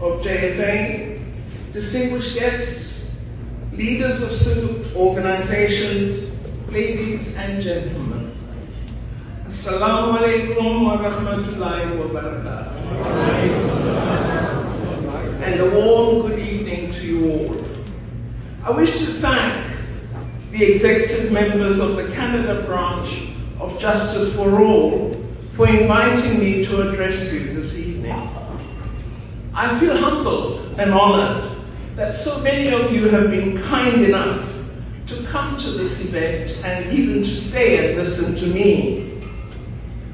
of JFA, distinguished guests, leaders of civil organizations, ladies and gentlemen. Assalamu alaikum wa rahmatullahi wa barakatuh. And a warm good evening to you all. I wish to thank the executive members of the Canada branch of Justice for All for inviting me to address you this evening. I feel humbled and honored that so many of you have been kind enough to come to this event and even to stay and listen to me.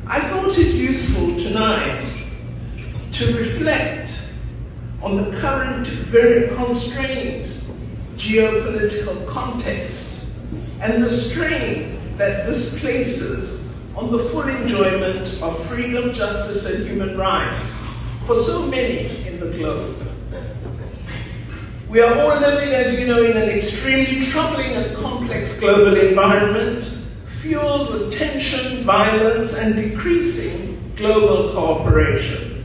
I thought it useful tonight to reflect on the current very constrained geopolitical context and the strain that this places on the full enjoyment of freedom, justice, and human rights for so many in the globe. We are all living, as you know, in an extremely troubling and complex global environment, fueled with tension, violence, and decreasing global cooperation.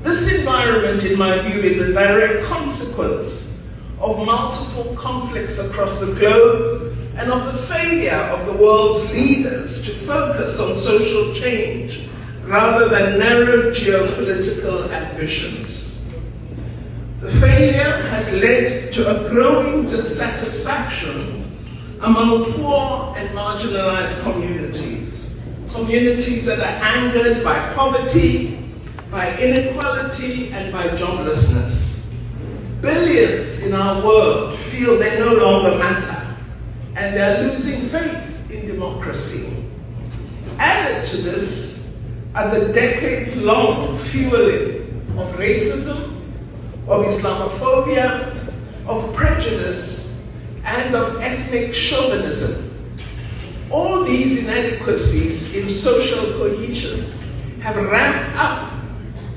This environment, in my view, is a direct consequence of multiple conflicts across the globe and of the failure of the world's leaders to focus on social change rather than narrow geopolitical ambitions. The failure has led to a growing dissatisfaction among poor and marginalized communities, communities that are angered by poverty, by inequality, and by joblessness. Billions in our world feel they no longer matter, and they're losing faith in democracy. Added to this are the decades-long fueling of racism, of Islamophobia, of prejudice, and of ethnic chauvinism. All these inadequacies in social cohesion have ramped up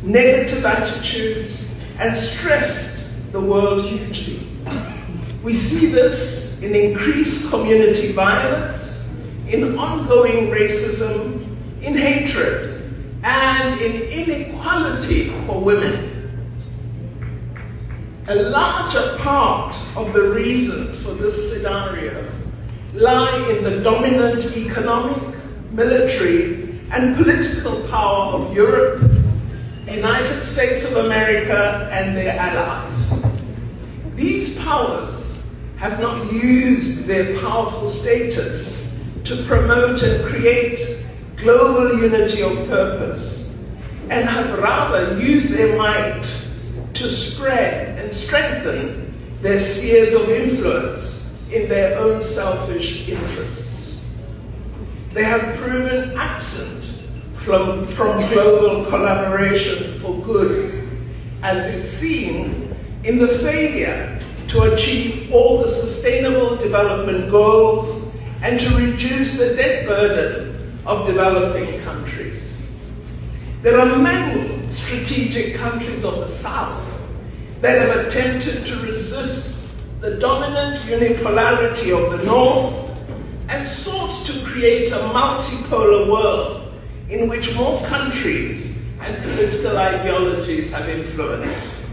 negative attitudes and stressed the world hugely. We see this in increased community violence, in ongoing racism, in hatred, and in inequality for women. A larger part of the reasons for this scenario lie in the dominant economic, military, and political power of Europe, the United States of America, and their allies. These powers have not used their powerful status to promote and create global unity of purpose, and have rather used their might to spread and strengthen their spheres of influence in their own selfish interests. They have proven absent from global collaboration for good, as is seen in the failure to achieve all the sustainable development goals and to reduce the debt burden of developing countries. There are many strategic countries of the South that have attempted to resist the dominant unipolarity of the North and sought to create a multipolar world in which more countries and political ideologies have influence.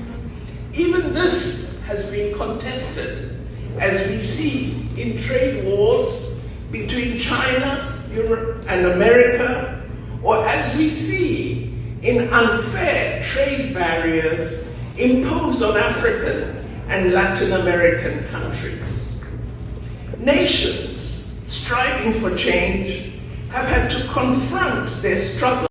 Even this has been contested, as we see in trade wars between China, Europe, and America, or as we see in unfair trade barriers imposed on African and Latin American countries. Nations striving for change have had to confront their struggle